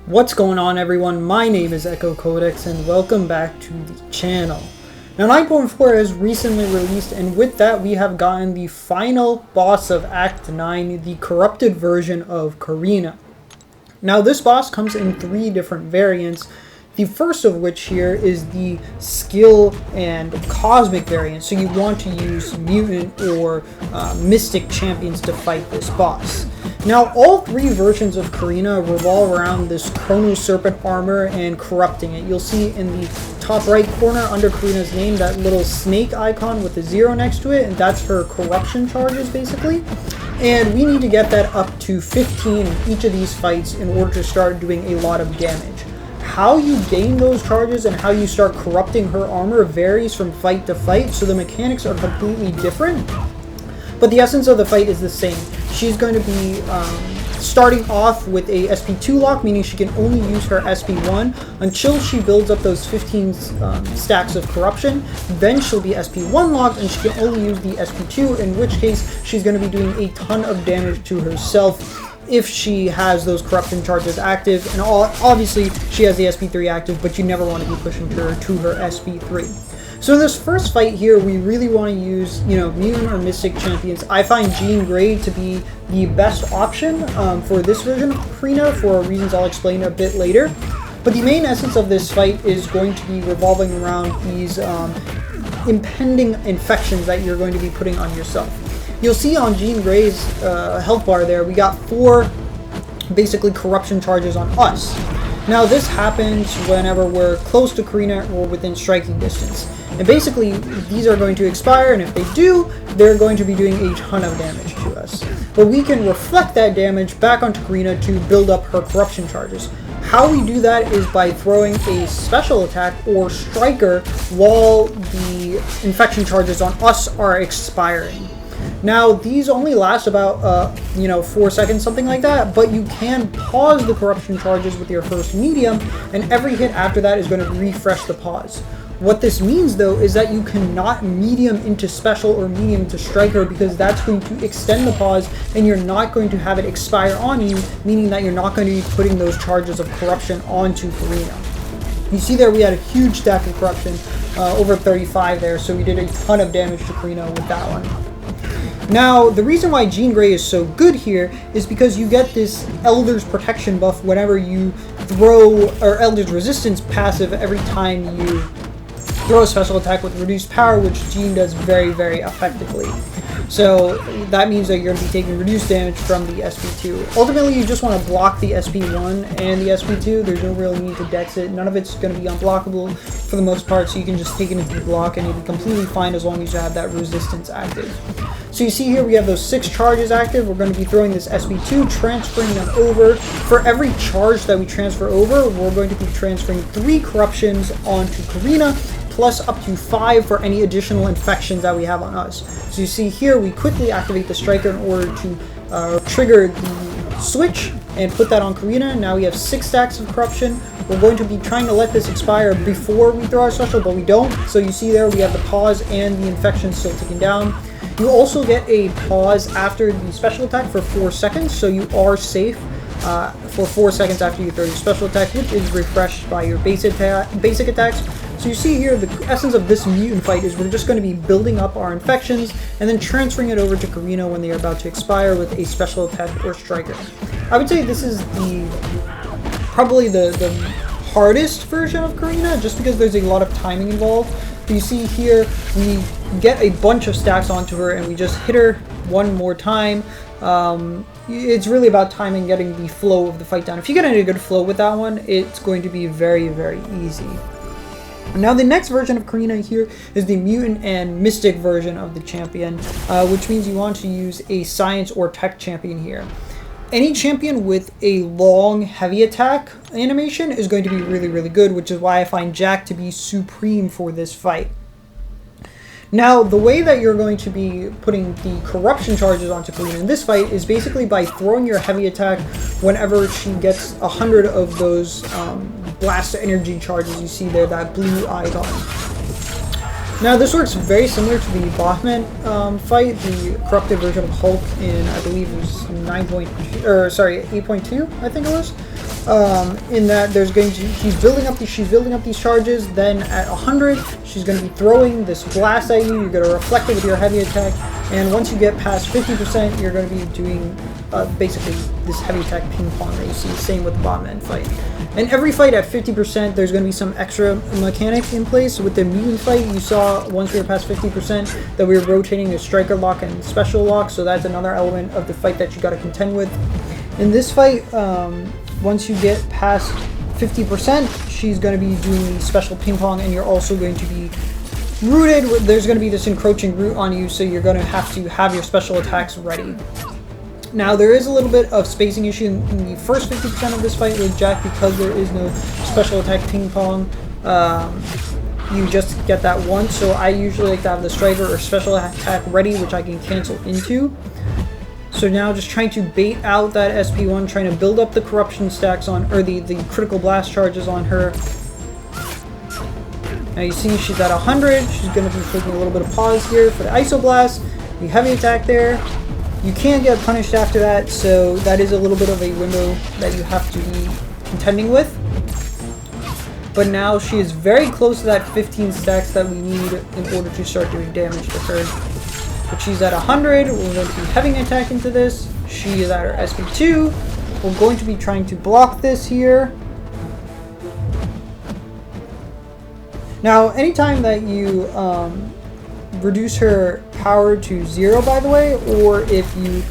What's going on, everyone? My name is Echo Codex and welcome back to the channel. Now 9.4 has recently released, and with that we have gotten the final boss of Act 9, the corrupted version of Carina. Now this boss comes in 3 different variants, the first of which here is the skill and cosmic variant, so you want to use mutant or mystic champions to fight this boss. Now, all 3 versions of Carina revolve around this Chrono Serpent armor and corrupting it. You'll see in the top right corner under Carina's name that little snake icon with the 0 next to it, and that's her corruption charges basically. And we need to get that up to 15 in each of these fights in order to start doing a lot of damage. How you gain those charges and how you start corrupting her armor varies from fight to fight, so the mechanics are completely different. But the essence of the fight is the same. She's going to be starting off with a SP2 lock, meaning she can only use her SP1 until she builds up those 15 stacks of corruption. Then she'll be SP1 locked and she can only use the SP2, in which case she's going to be doing a ton of damage to herself if she has those corruption charges active. And obviously she has the SP3 active, but you never want to be pushing her to her SP3. So in this first fight here, we really want to use, mutant or mystic champions. I find Jean Grey to be the best option for this version of Carina for reasons I'll explain a bit later. But the main essence of this fight is going to be revolving around these impending infections that you're going to be putting on yourself. You'll see on Jean Grey's health bar there, we got 4 basically corruption charges on us. Now this happens whenever we're close to Carina or within striking distance. And basically, these are going to expire, and if they do, they're going to be doing a ton of damage to us. But we can reflect that damage back onto Carina to build up her corruption charges. How we do that is by throwing a special attack or striker while the infection charges on us are expiring. Now, these only last about, 4 seconds, something like that, but you can pause the corruption charges with your first medium, and every hit after that is going to refresh the pause. What this means, though, is that you cannot medium into special or medium into striker, because that's going to extend the pause, and you're not going to have it expire on you, meaning that you're not going to be putting those charges of corruption onto Carina. You see there we had a huge stack of corruption, over 35 there, so we did a ton of damage to Carina with that one. Now, the reason why Jean Grey is so good here is because you get this Elder's Protection buff whenever you throw, or Elder's Resistance passive every time you throw a special attack with reduced power, which Jean does very, very effectively. So that means that you're going to be taking reduced damage from the SP2. Ultimately, you just want to block the SP1 and the SP2. There's no real need to dex it. None of it's going to be unblockable for the most part, so you can just take it into the block and you'll be completely fine as long as you have that resistance active. So you see here we have those 6 charges active. We're going to be throwing this SP2, transferring them over. For every charge that we transfer over, we're going to be transferring 3 corruptions onto Carina, plus up to 5 for any additional infections that we have on us. So you see here, we quickly activate the striker in order to trigger the switch and put that on Carina. Now we have 6 stacks of corruption. We're going to be trying to let this expire before we throw our special, but we don't. So you see there, we have the pause and the infection still ticking down. You also get a pause after the special attack for 4 seconds, so you are safe for 4 seconds after you throw your special attack, which is refreshed by your basic attacks. So you see here, the essence of this mutant fight is we're just going to be building up our infections and then transferring it over to Carina when they are about to expire with a special attack or striker. I would say this is probably the hardest version of Carina, just because there's a lot of timing involved. You see here, we get a bunch of stacks onto her and we just hit her one more time. It's really about timing, getting the flow of the fight down. If you get in a good flow with that one, it's going to be very, very easy. Now the next version of Carina here is the mutant and mystic version of the champion, which means you want to use a science or tech champion here. Any champion with a long heavy attack animation is going to be really, really good, which is why I find Jack to be supreme for this fight. Now, the way that you're going to be putting the corruption charges onto Carina in this fight is basically by throwing your heavy attack whenever she gets 100 of those blast energy charges. You see there, that blue icon. Now this works very similar to the Bachman fight, the corrupted version of Hulk in, I believe it was 8.2, I think it was. in that she's building up these charges. Then at 100, she's going to be throwing this blast at you. You're going to reflect it with your heavy attack, and once you get past 50%, you're going to be doing basically this heavy attack ping pong that you see. Same with the bottom end fight. And every fight at 50%, there's going to be some extra mechanic in place. With the mutant fight, you saw once we were past 50% that we were rotating the striker lock and special lock, so that's another element of the fight that you got to contend with. In this fight, once you get past 50%, she's going to be doing the special ping pong, and you're also going to be rooted. There's going to be this encroaching root on you, so you're going to have your special attacks ready. Now, there is a little bit of spacing issue in the first 50% of this fight with Jack because there is no special attack ping pong. You just get that once, so I usually like to have the striker or special attack ready, which I can cancel into. So now just trying to bait out that SP1, trying to build up the corruption stacks on, or the critical blast charges on her. Now you see she's at 100, she's going to be taking a little bit of pause here for the Iso Blast, the heavy attack there. You can get punished after that, so that is a little bit of a window that you have to be contending with. But now she is very close to that 15 stacks that we need in order to start doing damage to her. But she's at 100, we're going to be heavy attack into this. She is at her SP2. We're going to be trying to block this here. Now, anytime that you reduce her power to 0, by the way, or if you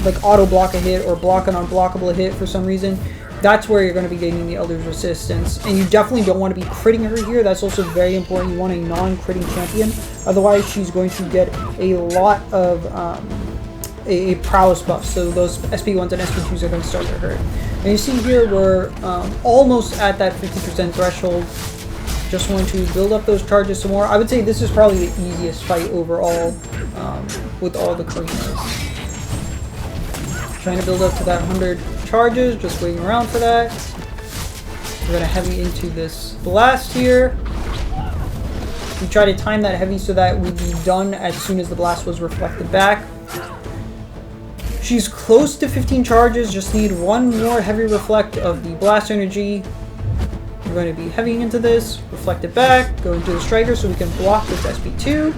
like auto block a hit or block an unblockable hit for some reason, that's where you're going to be gaining the Elder's Resistance. And you definitely don't want to be critting her here. That's also very important. You want a non-critting champion. Otherwise, she's going to get a lot of a prowess buff. So those SP1s and SP2s are going to start to hurt. And you see here we're almost at that 50% threshold. Just want to build up those charges some more. I would say this is probably the easiest fight overall with all the Carinas. Trying to build up to that 100 charges, just waiting around for that. We're going to heavy into this blast here. We try to time that heavy so that we'd be done as soon as the blast was reflected back. She's close to 15 charges, just need one more heavy reflect of the blast energy. We're going to be heavying into this, reflect it back, go into the striker so we can block this SP2.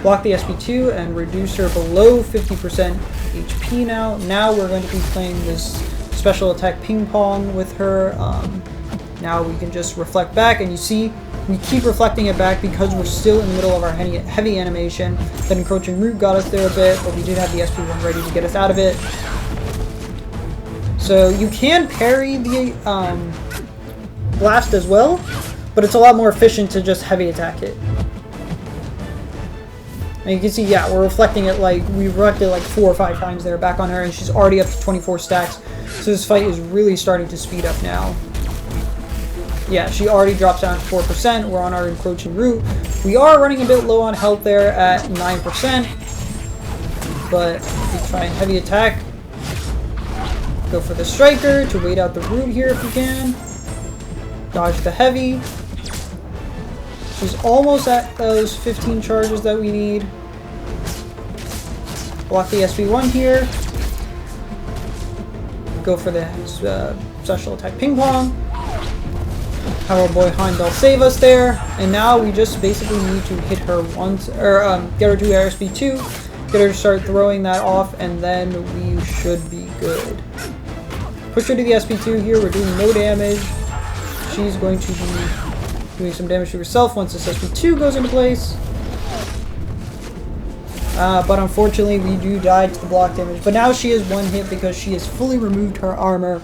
Block the SP2 and reduce her below 50% HP now. Now we're going to be playing this special attack ping pong with her. Now we can just reflect back, and you see we keep reflecting it back because we're still in the middle of our heavy animation. That encroaching root got us there a bit, but we did have the SP1 ready to get us out of it. So you can parry the blast as well, but it's a lot more efficient to just heavy attack it. And you can see, yeah, we're reflecting it like, we reflected like 4 or 5 times there back on her, and she's already up to 24 stacks. So this fight is really starting to speed up now. Yeah, she already drops down to 4%. We're on our encroaching route. We are running a bit low on health there at 9%. But we try and heavy attack. Go for the striker to wait out the root here if we can. Dodge the heavy. She's almost at those 15 charges that we need. Block the SP1 here. Go for the special attack ping pong. Have our boy Heimdall save us there. And now we just basically need to hit her once, or get her to her SP2. Get her to start throwing that off, and then we should be good. Push her to the SP2 here. We're doing no damage. She's going to be doing some damage to herself once this SP2 goes into place. But unfortunately, we do die to the block damage. But now she is one hit because she has fully removed her armor.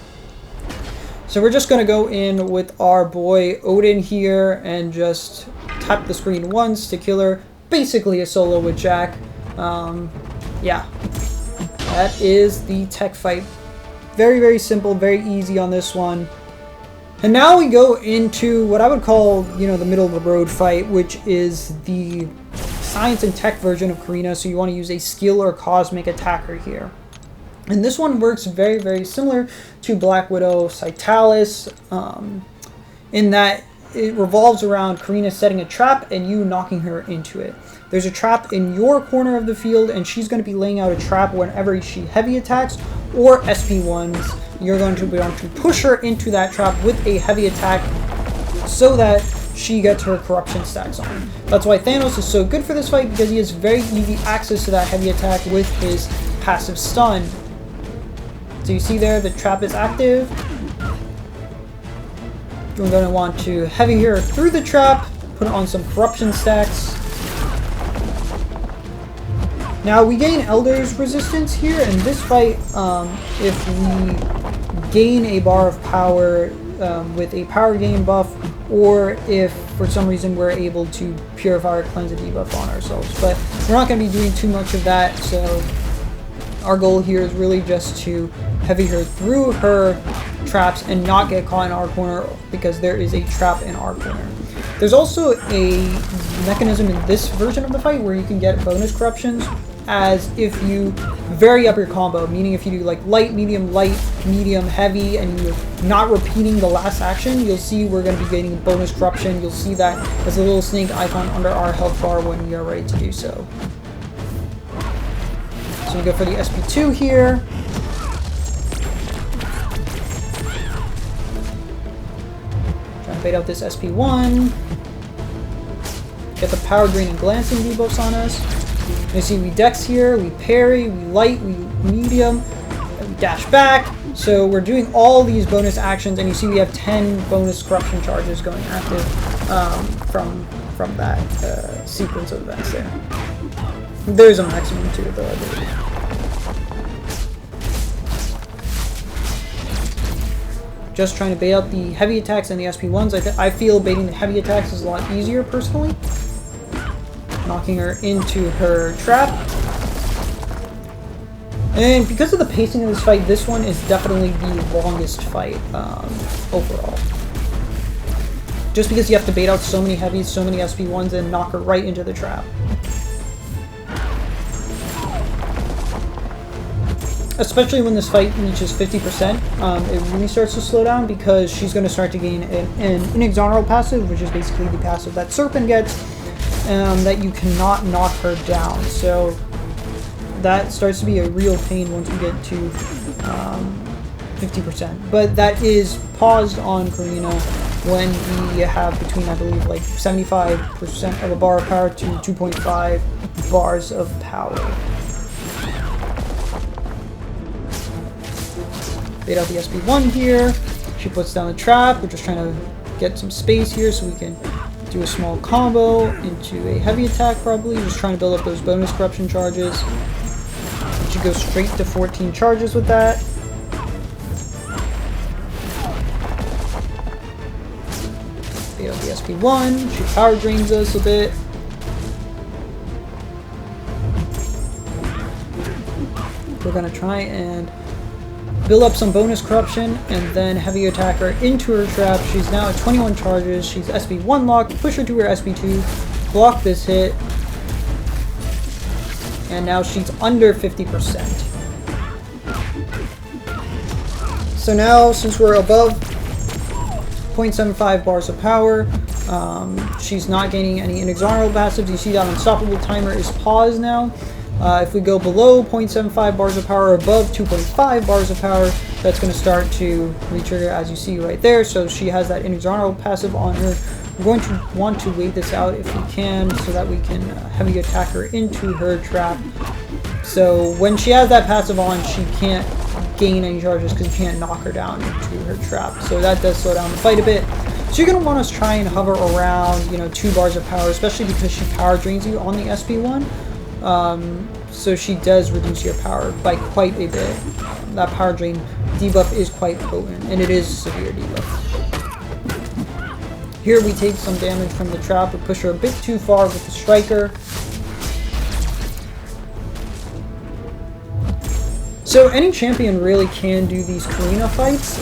So we're just going to go in with our boy Odin here and just tap the screen once to kill her. Basically a solo with Jack. Yeah. That is the tech fight. Very, very simple, very easy on this one. And now we go into what I would call, you know, the middle of the road fight, which is the science and tech version of Carina. So you want to use a skill or cosmic attacker here. And this one works very, very similar to Black Widow Citalis, in that it revolves around Carina setting a trap and you knocking her into it. There's a trap in your corner of the field, and she's going to be laying out a trap whenever she heavy attacks or SP1s. You're going to be able to push her into that trap with a heavy attack so that she gets her corruption stacks on. That's why Thanos is so good for this fight, because he has very easy access to that heavy attack with his passive stun. So you see there, the trap is active. You're going to want to heavy her through the trap, put on some corruption stacks. Now we gain Elder's resistance here in this fight if we gain a bar of power with a power gain buff, or if for some reason we're able to purify or cleanse a debuff on ourselves. But we're not going to be doing too much of that, so our goal here is really just to heavy her through her traps and not get caught in our corner, because there is a trap in our corner. There's also a mechanism in this version of the fight where you can get bonus corruptions as if you vary up your combo, meaning if you do like light, medium, heavy, and you're not repeating the last action, you'll see we're going to be getting bonus corruption. You'll see that as a little snake icon under our health bar when we are ready to do so. So we go for the SP2 here. Try and bait out this SP1. Get the power drain and glancing debuffs on us. You see we dex here, we parry, we light, we medium, and we dash back. So we're doing all these bonus actions, and you see we have 10 bonus corruption charges going active from that sequence of events there. There's a maximum to it though, I believe. Just trying to bait out the heavy attacks and the SP1s. I feel baiting the heavy attacks is a lot easier personally. Knocking her into her trap. And because of the pacing of this fight, this one is definitely the longest fight overall. Just because you have to bait out so many heavies, so many SP1s, and knock her right into the trap. Especially when this fight reaches 50%, it really starts to slow down, because she's going to start to gain an inexorable passive, which is basically the passive that Serpent gets, that you cannot knock her down. So that starts to be a real pain once we get to 50%. But that is paused on Carina when we have between, I believe, like 75% of a bar of power to 2.5 bars of power. Bait out the SP1 here. She puts down the trap. We're just trying to get some space here so we can do a small combo into a heavy attack, probably. Just trying to build up those bonus corruption charges. We should go straight to 14 charges with that. Bait out the SP1. She power drains us a bit. We're going to try and build up some bonus corruption and then heavy attack her into her trap. She's now at 21 charges. She's SP1 locked. Push her to her SP2. Block this hit. And now she's under 50%. So now, since we're above 0.75 bars of power, she's not gaining any inexorable passives. You see that unstoppable timer is paused now. If we go below 0.75 bars of power, above 2.5 bars of power, that's going to start to re-trigger, as you see right there. So she has that inexorable passive on her. We're going to want to wait this out if we can, so that we can heavy attack her into her trap. So when she has that passive on, she can't gain any charges because you can't knock her down into her trap. So that does slow down the fight a bit. So you're going to want to try and hover around, 2 bars of power, especially because she power drains you on the SP1. So she does reduce your power by quite a bit. That power drain debuff is quite potent, and it is a severe debuff. Here we take some damage from the trap. We push her a bit too far with the striker. So any champion really can do these Carina fights,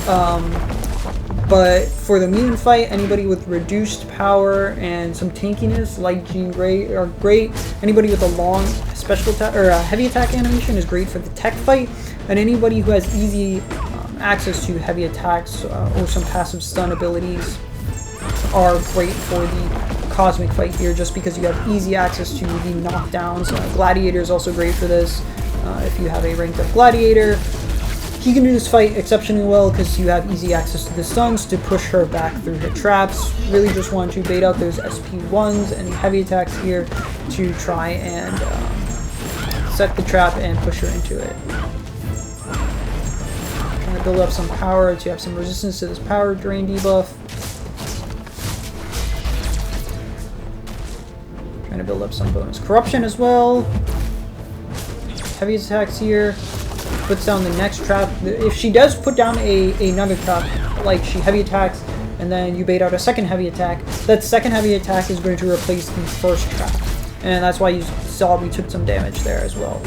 but for the mutant fight, anybody with reduced power and some tankiness, like Jean Grey, are great. Anybody with a long special attack or a heavy attack animation is great for the tech fight, and anybody who has easy access to heavy attacks or some passive stun abilities are great for the cosmic fight here, just because you have easy access to the knockdowns. Gladiator is also great for this. If you have a ranked up Gladiator, he can do this fight exceptionally well because you have easy access to the stuns to push her back through her traps. Really just want to bait out those SP1s and heavy attacks here to try and set the trap and push her into it. Trying to build up some power to have some resistance to this power drain debuff. Trying to build up some bonus corruption as well. Heavy attacks here. Puts down the next trap. If she does put down another trap, like she heavy attacks and then you bait out a second heavy attack, that second heavy attack is going to replace the first trap. And that's why you saw we took some damage there as well.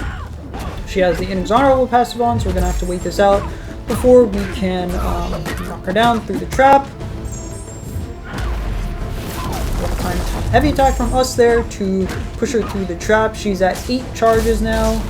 She has the inexorable passive on, so we're going to have to wait this out before we can knock her down through the trap. Heavy attack from us there to push her through the trap. She's at 8 charges now.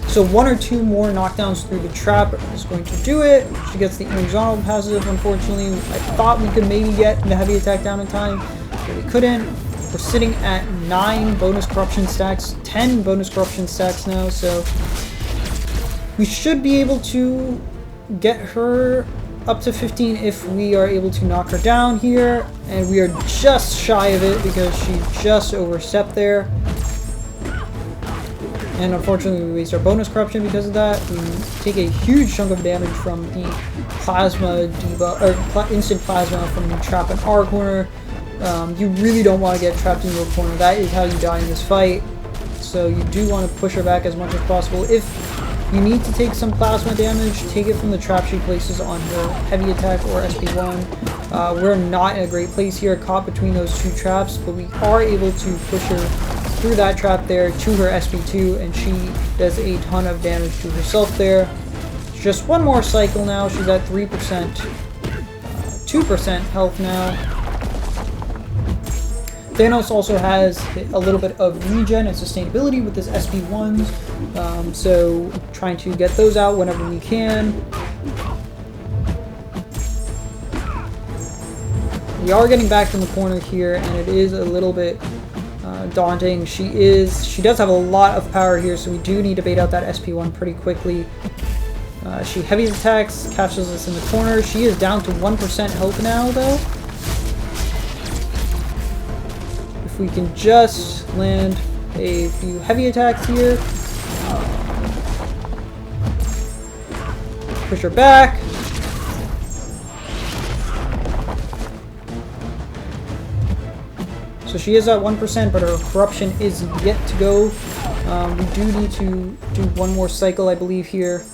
So 1 or 2 more knockdowns through the trap is going to do it. She gets the inexorable passive, unfortunately. I thought we could maybe get the heavy attack down in time, but we couldn't. We're sitting at 9 bonus corruption stacks, 10 bonus corruption stacks now, so we should be able to get her up to 15 if we are able to knock her down here, and we are just shy of it because she just overstepped there. And unfortunately, we waste our bonus corruption because of that. We take a huge chunk of damage from the plasma debuff, or instant plasma from the trap in our corner. You really don't want to get trapped in your corner. That is how you die in this fight. So you do want to push her back as much as possible. If you need to take some plasma damage, take it from the trap she places on her heavy attack or SP1. We're not in a great place here, caught between those 2 traps, but we are able to push her through that trap there to her SP2, and she does a ton of damage to herself there. Just 1 more cycle now. She's at 3%, 2% health now. Thanos also has a little bit of regen and sustainability with his SP1s, so trying to get those out whenever we can. We are getting back from the corner here, and it is a little bit daunting. She does have a lot of power here, so we do need to bait out that SP1 pretty quickly. She heavy attacks, catches us in the corner. She is down to 1% health now, though. If we can just land a few heavy attacks here. Push her back. So she is at 1%, but her corruption is yet to go. We do need to do 1 more cycle, I believe, here.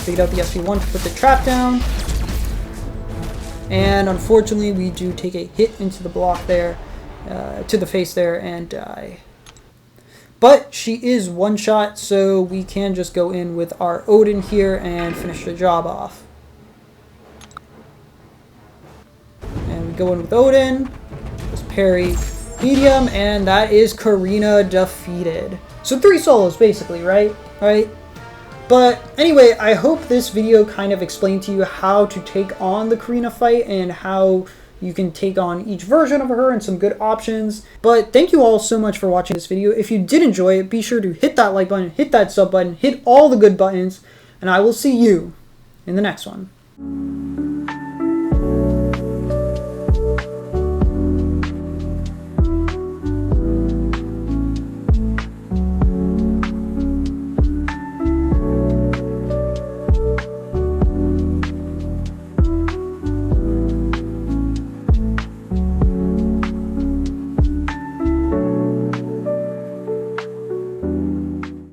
Bait out the SP1 to put the trap down. And unfortunately, we do take a hit into the block there, to the face there, and die. But she is 1 shot, so we can just go in with our Odin here and finish the job off. And we go in with Odin. Just parry medium, and that is Carina defeated. So 3 solos, basically, right? But anyway, I hope this video kind of explained to you how to take on the Carina fight and how you can take on each version of her and some good options. But thank you all so much for watching this video. If you did enjoy it, be sure to hit that like button, hit that sub button, hit all the good buttons, and I will see you in the next one.